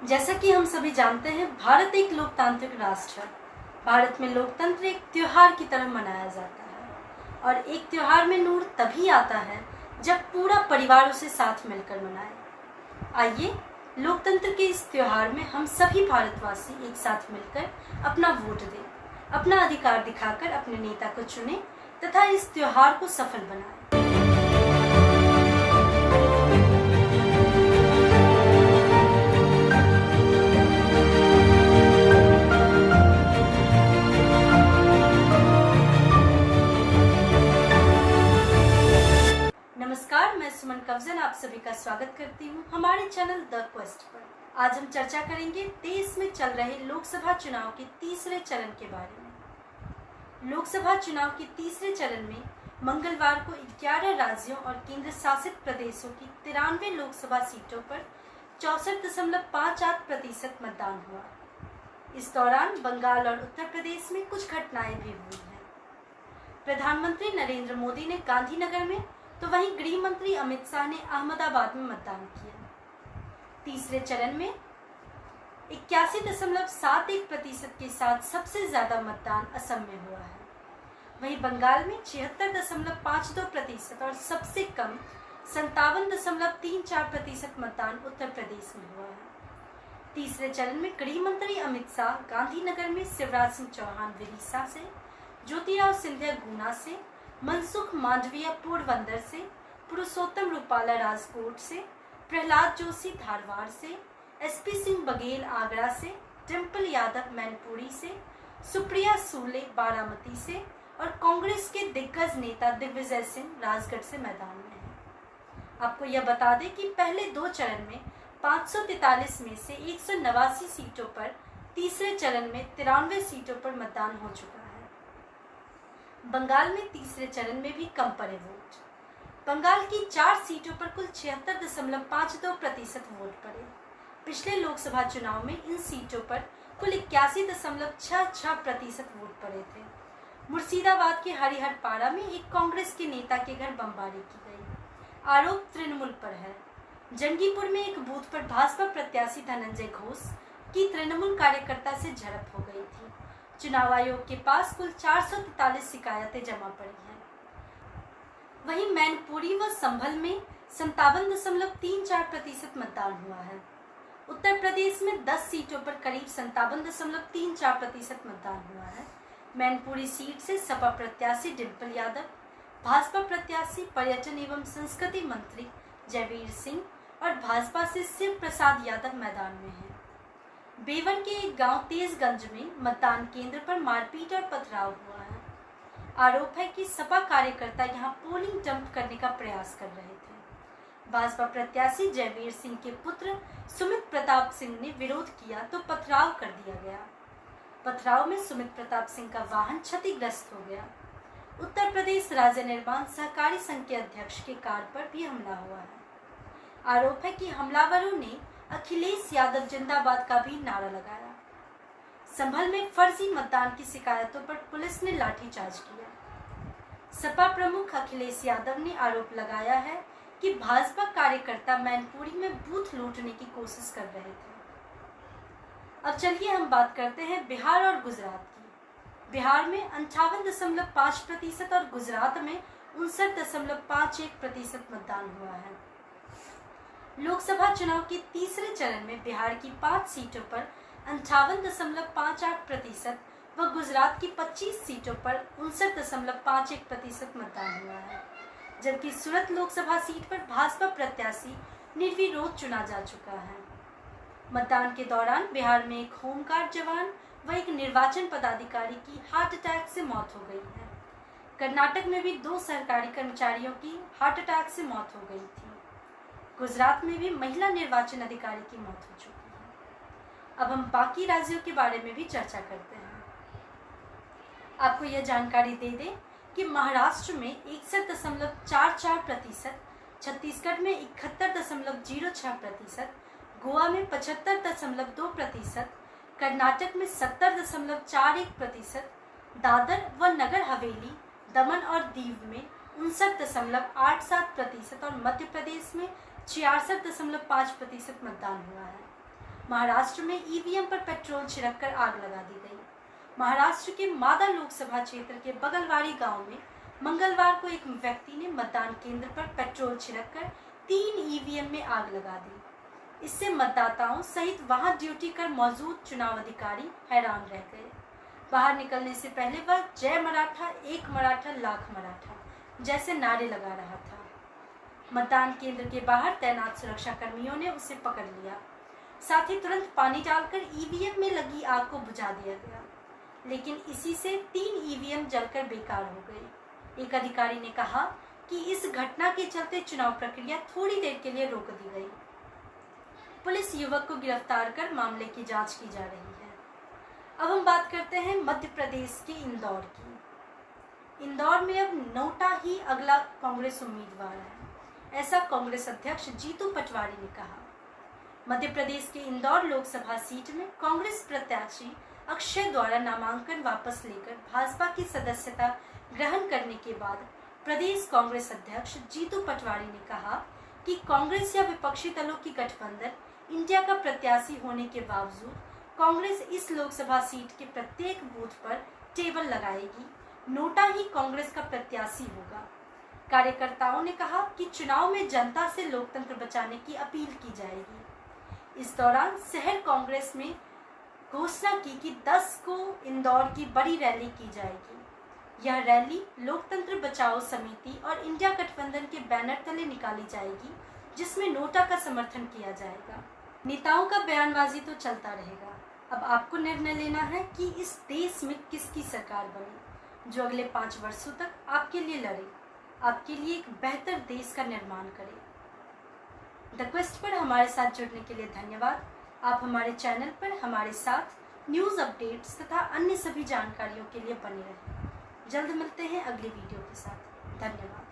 जैसा कि हम सभी जानते हैं, भारत एक लोकतांत्रिक राष्ट्र है। भारत में लोकतंत्र एक त्योहार की तरह मनाया जाता है और एक त्योहार में नूर तभी आता है जब पूरा परिवार उसे साथ मिलकर मनाए। आइए लोकतंत्र के इस त्योहार में हम सभी भारतवासी एक साथ मिलकर अपना वोट दें, अपना अधिकार दिखाकर अपने नेता को चुनें तथा इस त्योहार को सफल बनाएं। नमस्कार, मैं सुमन कवजन आप सभी का स्वागत करती हूँ हमारे चैनल द क्वेस्ट पर। आज हम चर्चा करेंगे देश में चल रहे लोकसभा चुनाव के तीसरे चरण के बारे में। लोकसभा चुनाव के तीसरे चरण में मंगलवार को 11 राज्यों और केंद्र शासित प्रदेशों की 93 लोकसभा सीटों पर 64.58% मतदान हुआ। इस दौरान बंगाल और उत्तर प्रदेश में कुछ घटनाएं भी हुई हैं। प्रधानमंत्री नरेंद्र मोदी ने गांधीनगर में तो वहीं गृह मंत्री अमित शाह ने अहमदाबाद में मतदान किया। तीसरे चरण में 81.71% के साथ सबसे ज्यादा मतदान असम में हुआ है। वहीं बंगाल में 76.52% और सबसे कम 57.34% मतदान उत्तर प्रदेश में हुआ है। तीसरे चरण में गृह मंत्री अमित शाह गांधीनगर में, शिवराज सिंह चौहान विदिशा से, ज्योतिराव सिंधिया गुना से, मनसुख मांडविया पोरबंदर से, पुरुषोत्तम रूपाला राजकोट से, प्रहलाद जोशी धारवाड़ से, एसपी सिंह बघेल आगरा से, डिम्पल यादव मैनपुरी से, सुप्रिया सूले बारामती से और कांग्रेस के दिग्गज नेता दिग्विजय सिंह राजगढ़ से मैदान में हैं। आपको यह बता दें कि पहले दो चरण में 543 में से 189 सीटों पर, तीसरे चरण में 93 सीटों पर मतदान हो चुका है। बंगाल में तीसरे चरण में भी कम पड़े वोट। बंगाल की 4 सीटों पर कुल 76.52% वोट पड़े। पिछले लोकसभा चुनाव में इन सीटों पर कुल 81.66% वोट पड़े थे। मुर्शिदाबाद के हरिहरपाड़ा में एक कांग्रेस के नेता के घर बमबारी की गई। आरोप तृणमूल पर है। जंगीपुर में एक बूथ पर भाजपा प्रत्याशी धनंजय घोष की तृणमूल कार्यकर्ता से झड़प हो गई थी। चुनाव आयोग के पास कुल 443 शिकायतें जमा पड़ी हैं। वहीं मैनपुरी व संभल में 57.34% मतदान हुआ है। उत्तर प्रदेश में 10 सीटों पर करीब 57.34% मतदान हुआ है। मैनपुरी सीट से सपा प्रत्याशी डिम्पल यादव, भाजपा प्रत्याशी पर्यटन एवं संस्कृति मंत्री जयवीर सिंह और भाजपा से शिव प्रसाद यादव मैदान में हैं। बेवर के एक गांव तेजगंज में मतदान केंद्र पर मारपीट और पथराव हुआ है। आरोप है कि सपा कार्यकर्ता यहां पोलिंग डंप करने का प्रयास कर रहे थे। भाजपा प्रत्याशी जयवीर सिंह के पुत्र सुमित प्रताप सिंह ने विरोध किया तो पथराव कर दिया गया। पथराव में सुमित प्रताप सिंह का वाहन क्षतिग्रस्त हो गया। उत्तर प्रदेश राज्य निर्माण सहकारी संघ के अध्यक्ष के कार पर भी हमला हुआ है। आरोप है कि हमलावरों ने अखिलेश यादव जिंदाबाद का भी नारा लगाया। संभल में फर्जी मतदान की शिकायतों पर पुलिस ने लाठीचार्ज किया। सपा प्रमुख अखिलेश यादव ने आरोप लगाया है कि भाजपा कार्यकर्ता मैनपुरी में बूथ लूटने की कोशिश कर रहे थे। अब चलिए हम बात करते हैं बिहार और गुजरात की। बिहार में 58.5% और गुजरात में 59.51% मतदान हुआ है। लोकसभा चुनाव के तीसरे चरण में बिहार की 5 सीटों पर 58.58% व गुजरात की 25 सीटों पर 59.51% मतदान हुआ है। जबकि सूरत लोकसभा सीट पर भाजपा प्रत्याशी निर्विरोध चुना जा चुका है। मतदान के दौरान बिहार में एक होमगार्ड जवान व एक निर्वाचन पदाधिकारी की हार्ट अटैक से मौत हो गई है। कर्नाटक में भी 2 सरकारी कर्मचारियों की हार्ट अटैक से मौत हो गई थी। गुजरात में भी महिला निर्वाचन अधिकारी की मौत हो चुकी है। अब हम बाकी राज्यों के बारे में भी चर्चा करते हैं। आपको यह जानकारी दे दें कि महाराष्ट्र में 61.44%, छत्तीसगढ़ में 71.06%, गोवा में 75.2%, कर्नाटक में 70.41%, दादर व नगर हवेली, दमन और दीव में 59.87% और मध्य प्रदेश में 66.5% मतदान हुआ है। महाराष्ट्र में ईवीएम पर पेट्रोल छिड़ककर आग लगा दी गई। महाराष्ट्र के मादा लोकसभा क्षेत्र के बगलवाड़ी गांव में मंगलवार को एक व्यक्ति ने मतदान केंद्र पर पेट्रोल छिड़ककर 3 ईवीएम में आग लगा दी। इससे मतदाताओं सहित वहां ड्यूटी कर मौजूद चुनाव अधिकारी हैरान रह गए। बाहर निकलने से पहले वह जय मराठा, एक मराठा, लाख मराठा जैसे नारे लगा रहा था। मतदान केंद्र के बाहर तैनात सुरक्षा कर्मियों ने उसे पकड़ लिया। साथ ही तुरंत पानी डालकर ईवीएम में लगी आग को बुझा दिया गया, लेकिन इसी से 3 ईवीएम जलकर बेकार हो गई। एक अधिकारी ने कहा कि इस घटना के चलते चुनाव प्रक्रिया थोड़ी देर के लिए रोक दी गई। पुलिस युवक को गिरफ्तार कर मामले की जांच की जा रही है। अब हम बात करते हैं मध्य प्रदेश के इंदौर की। इंदौर में अब नोटा ही अगला कांग्रेस उम्मीदवार है, ऐसा कांग्रेस अध्यक्ष जीतू पटवारी ने कहा। मध्य प्रदेश के इंदौर लोकसभा सीट में कांग्रेस प्रत्याशी अक्षय द्वारा नामांकन वापस लेकर भाजपा की सदस्यता ग्रहण करने के बाद प्रदेश कांग्रेस अध्यक्ष जीतू पटवारी ने कहा कि कांग्रेस या विपक्षी दलों की गठबंधन इंडिया का प्रत्याशी होने के बावजूद कांग्रेस इस लोकसभा सीट के प्रत्येक बूथ पर टेबल लगाएगी। नोटा ही कांग्रेस का प्रत्याशी होगा। कार्यकर्ताओं ने कहा कि चुनाव में जनता से लोकतंत्र बचाने की अपील की जाएगी। इस दौरान शहर कांग्रेस में घोषणा की कि 10 को इंदौर की बड़ी रैली की जाएगी। यह रैली लोकतंत्र बचाओ समिति और इंडिया गठबंधन के बैनर तले निकाली जाएगी, जिसमें नोटा का समर्थन किया जाएगा। नेताओं का बयानबाजी तो चलता रहेगा। अब आपको निर्णय लेना है कि इस देश में किसकी सरकार बने जो अगले 5 वर्षों तक आपके लिए लड़े, आपके लिए एक बेहतर देश का निर्माण करे। द क्वेस्ट पर हमारे साथ जुड़ने के लिए धन्यवाद। आप हमारे चैनल पर हमारे साथ न्यूज़ अपडेट्स तथा अन्य सभी जानकारियों के लिए बने रहें। जल्द मिलते हैं अगली वीडियो के साथ। धन्यवाद।